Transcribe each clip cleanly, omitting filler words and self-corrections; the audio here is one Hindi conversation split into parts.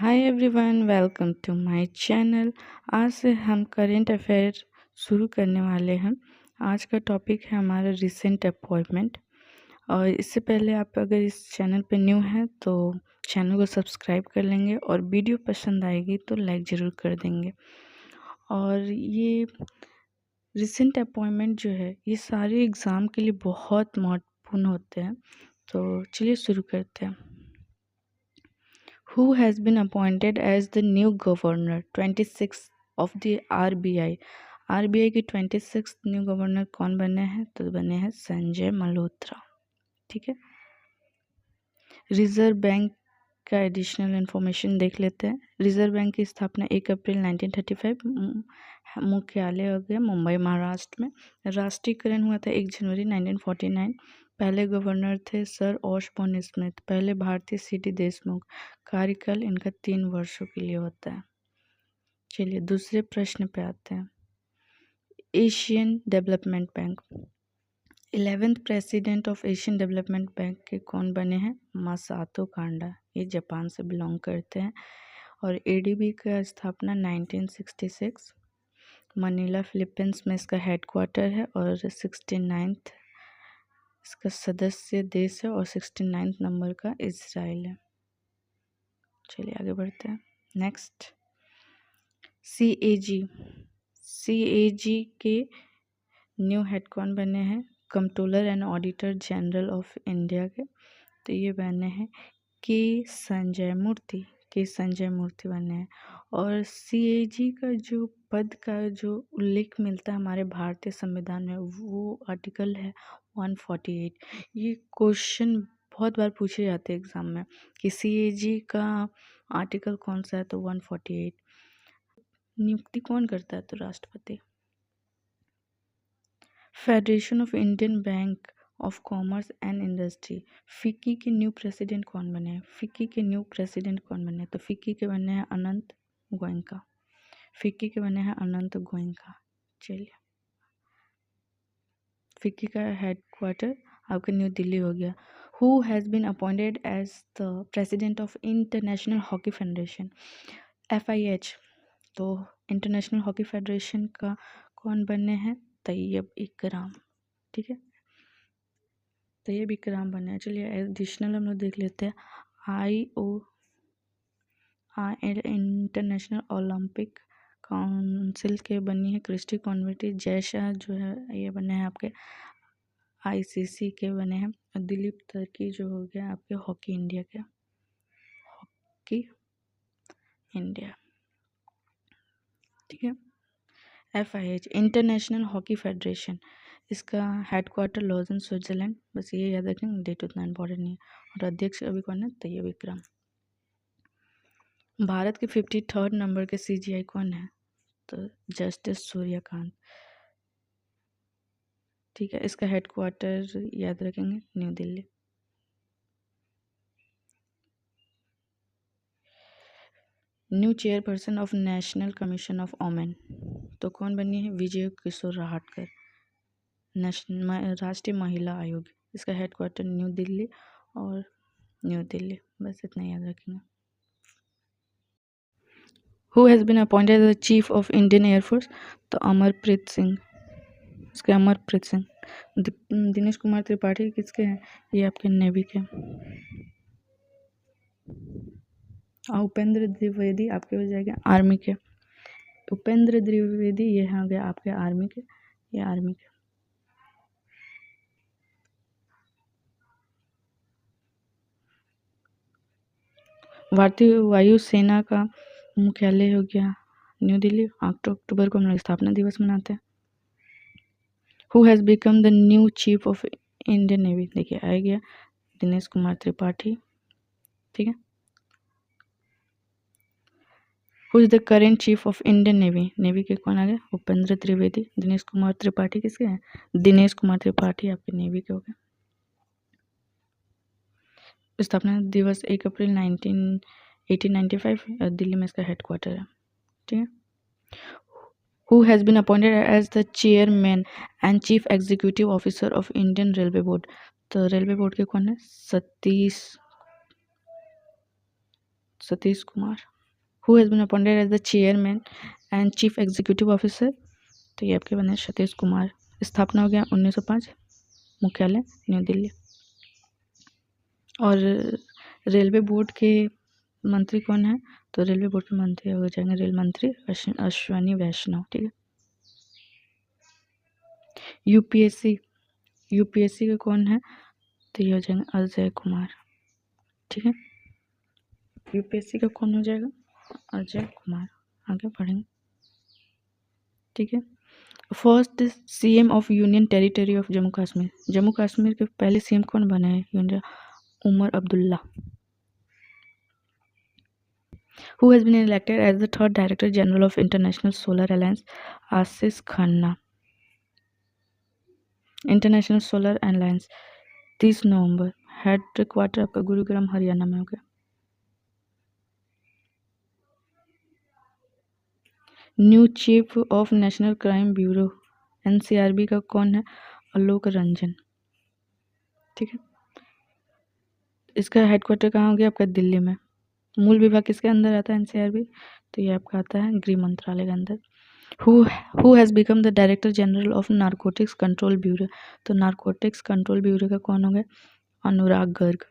Hi everyone, welcome to my channel. आज से हम करेंट अफेयर शुरू करने वाले हैं। आज का टॉपिक है हमारा रिसेंट अपॉइंटमेंट। और इससे पहले आप अगर इस चैनल पे न्यू हैं तो चैनल को सब्सक्राइब कर लेंगे और वीडियो पसंद आएगी तो लाइक ज़रूर कर देंगे। और ये रिसेंट अपॉइंटमेंट जो है ये सारे एग्ज़ाम के लिए बहुत महत्वपूर्ण होते हैं। तो चलिए शुरू करते हैं। Who has been appointed as the new governor 26th of the RBI? RBI के 26th न्यू गवर्नर कौन बने हैं? तो बने हैं संजय मल्होत्रा। ठीक है। रिजर्व बैंक का एडिशनल इंफॉर्मेशन देख लेते हैं। रिजर्व बैंक की स्थापना 1 अप्रैल 1935 मुख्यालय हो गया मुंबई महाराष्ट्र में। राष्ट्रीयकरण हुआ था 1 जनवरी 1949। पहले गवर्नर थे सर ऑशबॉर्न स्मिथ, पहले भारतीय सीडी देशमुख। कार्यकाल इनका 3 वर्षों के लिए होता है। चलिए दूसरे प्रश्न पे आते हैं। Asian development bank 11th president of Asian development bank के कौन बने हैं? मासातो कांडा। ये जापान से बिलोंग करते हैं। और एडीबी का स्थापना 1966। मनीला फिलीपींस में इसका हेडक्वार्टर है और 69th इसका सदस्य देश है और 69th नंबर का इजराइल है। चलिए आगे बढ़ते हैं। नेक्स्ट सीएजी के न्यू हेड कौन बने हैं? Controller and auditor general of India के। तो ये बने हैं के संजय मूर्ति बने हैं। और सीएजी का जो पद का जो उल्लेख मिलता है हमारे भारतीय संविधान में वो आर्टिकल है 148। ये क्वेश्चन बहुत बार पूछे जाते हैं एग्जाम में कि सीएजी का आर्टिकल कौन सा है, तो 148। नियुक्ति कौन करता है? तो राष्ट्रपति। Federation of Indian bank of commerce and industry FICCI के न्यू प्रेसिडेंट कौन बने हैं? तो फिक्की के बने हैं अनंत गोयनका। चलिए फिक्की का हेडक्वार्टर आपका न्यू दिल्ली हो गया। Who has been appointed as the president of International Hockey Federation FIH। तो इंटरनेशनल हॉकी फेडरेशन का कौन बने हैं? तैयब इकराम। ठीक है, तैयब इकराम बने हैं। चलिए एडिशनल हम लोग देख लेते हैं। इंटरनेशनल ओलंपिक काउंसिल के बनी है क्रिस्टी कॉन्वेटी। जय शाह जो है ये बने हैं आपके ICC के बने हैं। और दिलीप तर्की जो हो गया आपके हॉकी इंडिया। ठीक है। FIH इंटरनेशनल हॉकी फेडरेशन, इसका हेडक्वार्टर लॉजन स्विट्जरलैंड। बस ये याद रखेंगे, डेट उतना इम्पोर्टेंट नहीं है। और अध्यक्ष अभी कौन है? तैयब इकराम। भारत के 53rd नंबर के CGI कौन है? तो जस्टिस सूर्यकांत। ठीक है, इसका हेडक्वार्टर याद रखेंगे new Delhi. New chairperson of national commission of women, तो कौन बनी है? विजय किशोर राहटकर, राष्ट्रीय महिला आयोग। इसका हेडक्वार्टर न्यू दिल्ली। बस इतना याद रखेंगे। Who has been appointed as the chief of Indian Air Force? तो अमरप्रीत सिंह। दिनेश कुमार त्रिपाठी किसके हैं? ये आपके नेवी के। और उपेंद्र द्विवेदी आपके हो जाएंगे आर्मी के। उपेंद्र द्विवेदी ये हो गया आपके आर्मी के। भारतीय वायुसेना का मुख्यालय हो गया न्यू दिल्ली। 8 अक्टूबर को हम लोग स्थापना दिवस मनाते हैं। Who has become the new chief of Indian navy? देखिए आ गया दिनेश कुमार त्रिपाठी। ठीक है। Who is the current chief of Indian navy के कौन आ गया? उपेंद्र त्रिवेदी। दिनेश कुमार त्रिपाठी किसके हैं? दिनेश कुमार त्रिपाठी आपके नेवी के हो गए। स्थापना दिवस 1 अप्रैल 1895, दिल्ली में इसका हेडक्वार्टर है। ठीक है। Who has been appointed as the chairman and chief executive officer of Indian Railway Board? तो रेलवे बोर्ड के कौन है? Satish Kumar. Who has been appointed as the chairman and chief executive officer, तो ये आपके बने सतीश कुमार। स्थापना हो गया 1905, मुख्यालय न्यू दिल्ली। और रेलवे बोर्ड के मंत्री कौन है, तो रेलवे बोर्ड के मंत्री हो जाएंगे रेल मंत्री अश्विनी वैष्णव, ठीक है। यूपीएससी के कौन है, तो ये हो जाएंगे अजय कुमार, ठीक है। यूपीएससी का कौन हो जाएगा, अजय कुमार। आगे पढ़ेंगे, ठीक है। First CM of union territory of Jammu Kashmir, Jammu Kashmir के पहले सीएम कौन बने हैं, Omar Abdullah. Who has been elected as the third director general of International Solar Alliance, Ashish Khanna. International Solar Alliance 30 नवंबर, हेड क्वार्टर आपका गुरुग्राम हरियाणा में हो गया। New chief of National Crime Bureau NCRB का कौन है, आलोक रंजन, ठीक है। इसका हेडक्वार्टर कहाँ हो गया आपका, दिल्ली में। मूल विभाग किसके अंदर आता है, एनसीआरबी, तो ये आपका आता है गृह मंत्रालय के अंदर। Who has become the director general of narcotics control bureau, तो नारकोटिक्स कंट्रोल ब्यूरो का कौन हो गया, अनुराग गर्ग।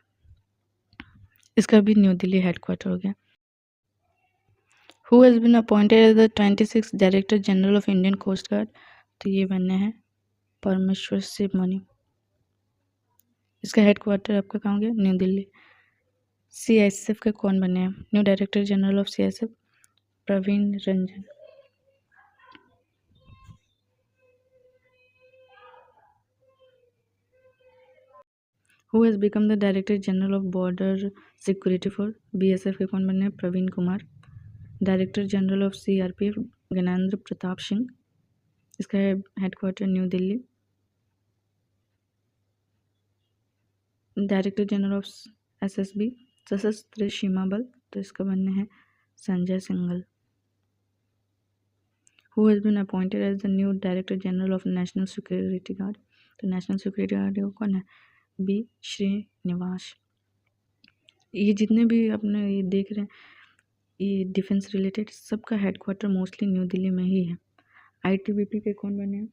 इसका भी न्यू दिल्ली हेडक्वार्टर हो गया। Who has been appointed as the 26th director general of Indian Coast Guard, तो ये बने हैं परमेश्वर शिव मणि। इसका हेडक्वार्टर आपका कहाँ हो गया, न्यू दिल्ली। सीआईएसएफ के कौन बने हैं, new director general of CISF Praveen Ranjan. Who has become the director general of border security force, BSF के कौन बने हैं, Praveen Kumar. Director general of CRPF Gyanendra Pratap Singh. इसका headquarter New Delhi. Director general of SSB Sashastra Seema Bal, तो इसका बनने हैं Sanjay Singhal. Who has been appointed as the new director general of national security guard, तो नेशनल सिक्योरिटी गार्ड कौन है, बी श्रीनिवास। ये जितने भी अपने ये देख रहे हैं ये डिफेंस रिलेटेड, सबका हेडक्वार्टर मोस्टली न्यू दिल्ली में ही है। आईटीबीपी के कौन बने हैं,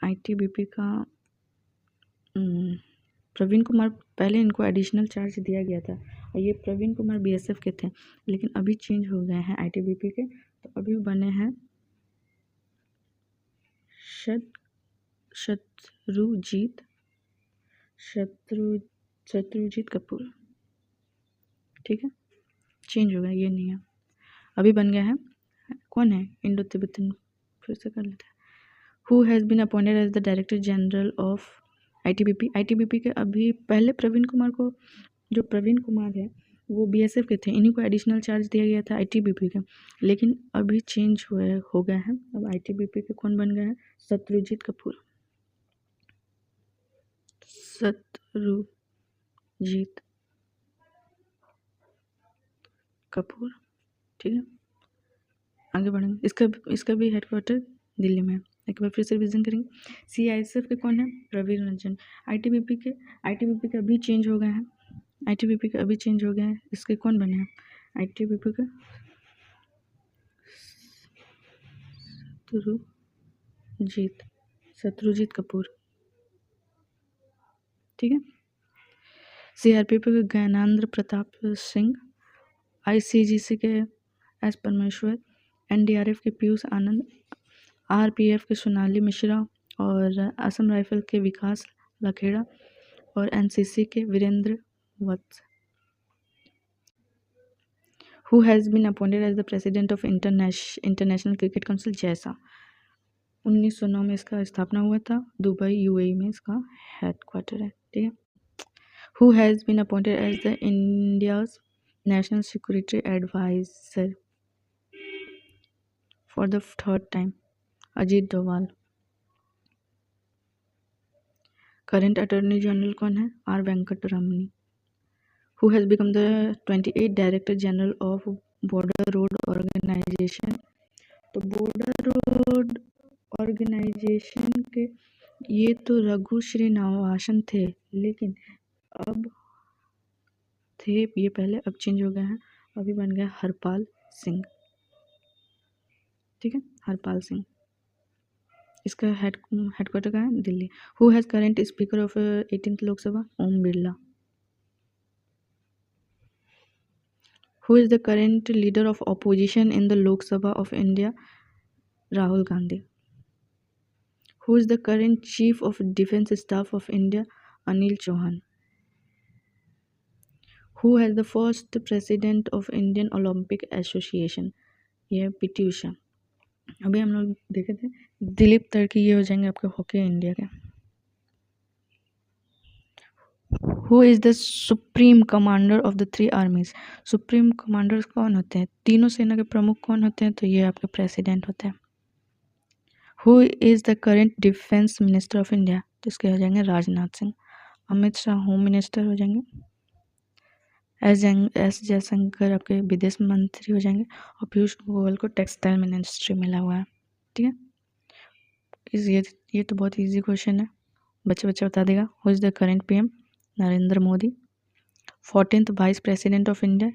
आईटीबीपी का प्रवीण कुमार, पहले इनको एडिशनल चार्ज दिया गया था और ये प्रवीण कुमार बीएसएफ के थे, लेकिन अभी चेंज हो गए हैं आईटीबीपी के, तो अभी बने हैं शत्रुजीत कपूर, ठीक है। चेंज हो गया, ये नहीं है, अभी बन गया है कौन है, इंडो तिब्बतन, फिर से कर लेते हैं। Who has been appointed as the director general of ITBP, ITBP के अभी पहले प्रवीण कुमार को, जो प्रवीण कुमार है वो बीएसएफ के थे, इन्हीं को एडिशनल चार्ज दिया गया था आईटीबीपी का, लेकिन अभी चेंज हो गया है। अब आईटीबीपी के कौन बन गया है, शत्रुजीत कपूर, शत्रुजीत कपूर, ठीक है। आगे बढ़ेंगे, इसका भी हेडक्वार्टर दिल्ली में है। एक बार फिर से रिविजन करेंगे, सीआईएसएफ के कौन है, प्रवीण रंजन। आईटीबीपी के अभी चेंज हो गए हैं, आईटीबीपी का अभी चेंज हो गया है, इसके कौन बने हैं, आईटीबीपी का शत्रुजीत कपूर, ठीक है। सीआरपीएफ के ज्ञानेंद्र प्रताप सिंह, आईसीजीसी के एस परमेश्वर, एनडीआरएफ के पीयूष आनंद, आरपीएफ के सोनाली मिश्रा और असम राइफल के विकास लखेड़ा और एनसीसी के Virendra Vats. Who has been appointed as the president of international cricket council, जैसा 1909 में इसका स्थापना हुआ था, दुबई यूएई में इसका हेडक्वार्टर है, ठीक है। Who has been appointed as the India's national security adviser for the third time, Ajit Doval. Current attorney general कौन है, R Venkataramani. Who has become the 28 director general of border road organisation, तो बॉर्डर रोड ऑर्गेनाइजेशन के ये तो रघु श्रीनिवासन थे, लेकिन अब थे ये पहले, अब चेंज हो गए हैं अभी बन गया हरपाल सिंह। ठीक है, हरपाल सिंह। इसका हेडक्वार्टर कहाँ है? Delhi. Who has current speaker of 18th Lok Sabha? Om Birla. Who is the current leader of opposition in the Lok Sabha of India? Rahul Gandhi. Who is the current chief of defence staff of India? Anil Chauhan. Who has the first president of Indian Olympic Association? ये पीटी उषा। अभी हम लोग देखे थे दिलीप तड़की, ये हो जाएंगे आपके हॉकी इंडिया के। Who is the supreme commander of the 3 आर्मीज? Supreme commanders कौन होते हैं? तीनों सेना के प्रमुख कौन होते हैं? तो ये आपके प्रेसिडेंट होते हैं। Who is the current defence minister of India? तो इसके हो जाएंगे राजनाथ सिंह। अमित शाह होम मिनिस्टर हो जाएंगे। एस जयशंकर आपके विदेश मंत्री हो जाएंगे। और पीयूष गोयल को टेक्सटाइल मिनिस्ट्री मिला हुआ है। ठीक है, ये तो बहुत इजी क्वेश्चन है, बच्चे बता देगा। Who is the current PM? Narendra Modi. 14th vice president of India?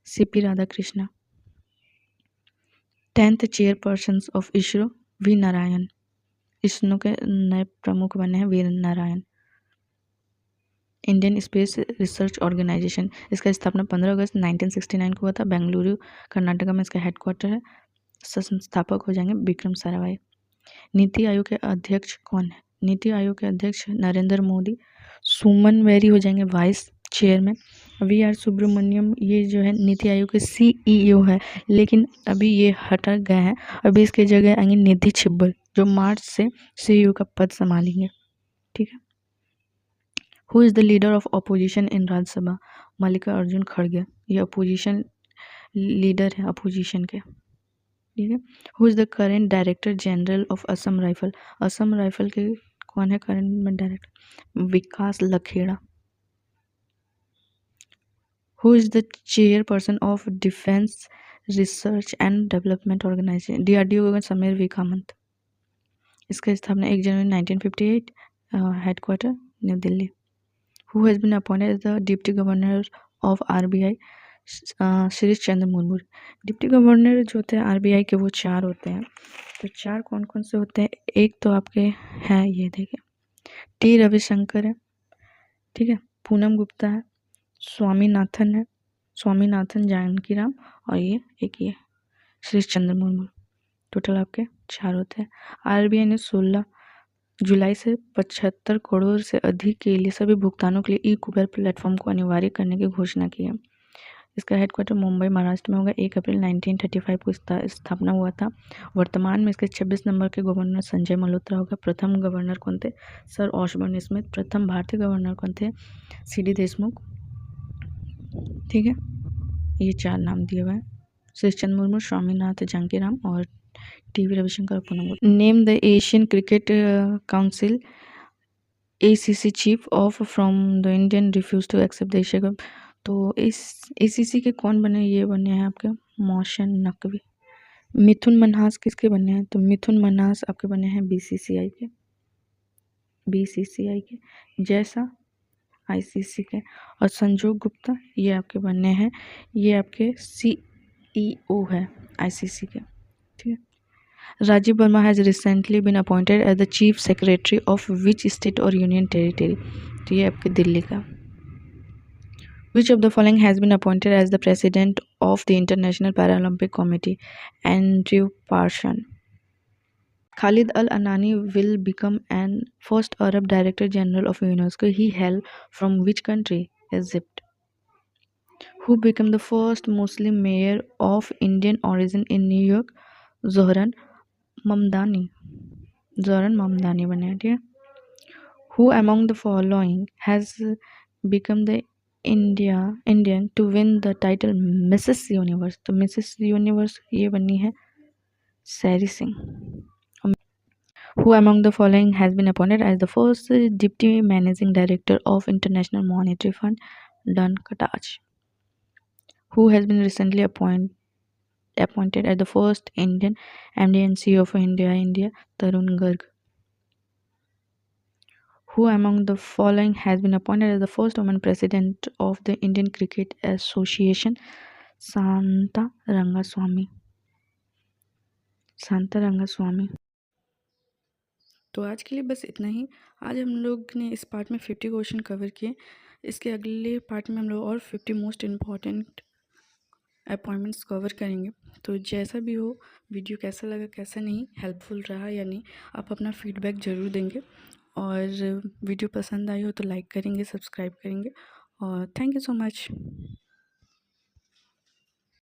CP Radhakrishna. 10th chairperson of ISRO? V Narayan. ISRO के नए प्रमुख बने हैं V Narayan. Indian Space Research Organisation, इसका स्थापना 15 अगस्त 1969 को हुआ था। बेंगलुरु कर्नाटका में इसका हेडक्वार्टर है। संस्थापक हो जाएंगे विक्रम साराभाई। नीति आयोग के अध्यक्ष कौन है? नीति आयोग के अध्यक्ष नरेंद्र मोदी। सुमन वेरी हो जाएंगे vice chairman. V R Subrahmanyam ये जो है नीति आयोग के सीईओ है, लेकिन अभी ये हट गए हैं। अभी इसके जगह आएंगे निधि छिब्बल, जो मार्च से सीईओ का पद संभालेंगे। ठीक है। Who is the leader of opposition in Rajya Sabha? Mallikarjun खड़गे, ये अपोजिशन लीडर है अपोजिशन के। ठीक है। Who is the current director general of Assam rifle? Assam rifle के कौन है करेंट में director? Vikas Lakhera. Who is the chairperson of defence research and development organisation? DRDO का समीर वी कामत। इसका स्थापना 1 जनवरी 1958, headquarter New Delhi. Who has been appointed as the deputy governor of RBI? Shri Chandra Murmu. Deputy governor जो होते हैं आरबीआई के वो 4 होते हैं। तो 4 कौन कौन से होते हैं? एक तो आपके हैं, ये देखिए, टी रविशंकर है। ठीक है, पूनम गुप्ता है, स्वामीनाथन है, स्वामीनाथन जानकीराम, और ये श्री चंद्र मुर्मू। टोटल आपके 4 होते हैं। आरबीआई ने 16 जुलाई से 75 करोड़ से अधिक के लिए सभी भुगतानों के लिए ई कुबेर प्लेटफॉर्म को अनिवार्य करने की घोषणा की है। इसका हेडक्वार्टर मुंबई महाराष्ट्र में होगा। 1 अप्रैल 1935 को स्थापना हुआ था। वर्तमान में इसके 26 नंबर के गवर्नर संजय मल्होत्रा होगा। प्रथम गवर्नर कौन थे? Sir Osborne Smith. प्रथम भारतीय गवर्नर कौन थे? सीडी देशमुख। ठीक है, ये 4 नाम दिए हुए हैं, श्रीचंद्र मुर्मू, स्वामीनाथ जानकीराम और TV Ravishankar Poonam. Name the Asian Cricket Council ACC chief of from the Indian refuse to accept the Asia Cup. तो इस ACC के कौन बने? ये बने हैं आपके मोहसिन नकवी। मिथुन मन्हास किसके बने हैं? तो मिथुन मन्हास आपके बने हैं BCCI के। जैसा ICC के। और संजोग गुप्ता ये आपके बने हैं, ये आपके CEO है ICC के। ठीक है। Rajeev Verma has recently been appointed as the chief secretary of which state और यूनियन टेरिटरी? तो ये आपके दिल्ली का। Which of the following has been appointed as the president of the International Paralympic Committee? Andrew Parson. Khalid Al Anani will become an first Arab Director General of UNESCO. He hail from which country? Egypt. Who became the first Muslim mayor of Indian origin in New York? Zohran Mamdani। जोरन ममदानी बने हैं। ठीक है। Who among the following has become the Indian to win the title Mrs. Universe? तो Mrs. Universe ये बनी है सैरी Singh. Who among the following has been appointed as the first Deputy Managing Director of International Monetary Fund? Dan Kataj. Who has been recently appointed as the first Indian MD and CEO of India? Tarun Garg. Who among the following has been appointed as the first woman president of the Indian Cricket Association? Shanta Rangaswamy. Shanta Rangaswamy. तो आज के लिए बस इतना ही। आज हम लोग ने इस पार्ट में 50 क्वेश्चन कवर किए। इसके अगले पार्ट में हम लोग और 50 मोस्ट इम्पॉर्टेंट अपॉइंटमेंट्स कवर करेंगे। तो जैसा भी हो, वीडियो कैसा लगा, कैसा नहीं, हेल्पफुल रहा या नहीं, आप अपना फीडबैक ज़रूर देंगे। और वीडियो पसंद आई हो तो लाइक करेंगे, सब्सक्राइब करेंगे। और थैंक यू सो मच।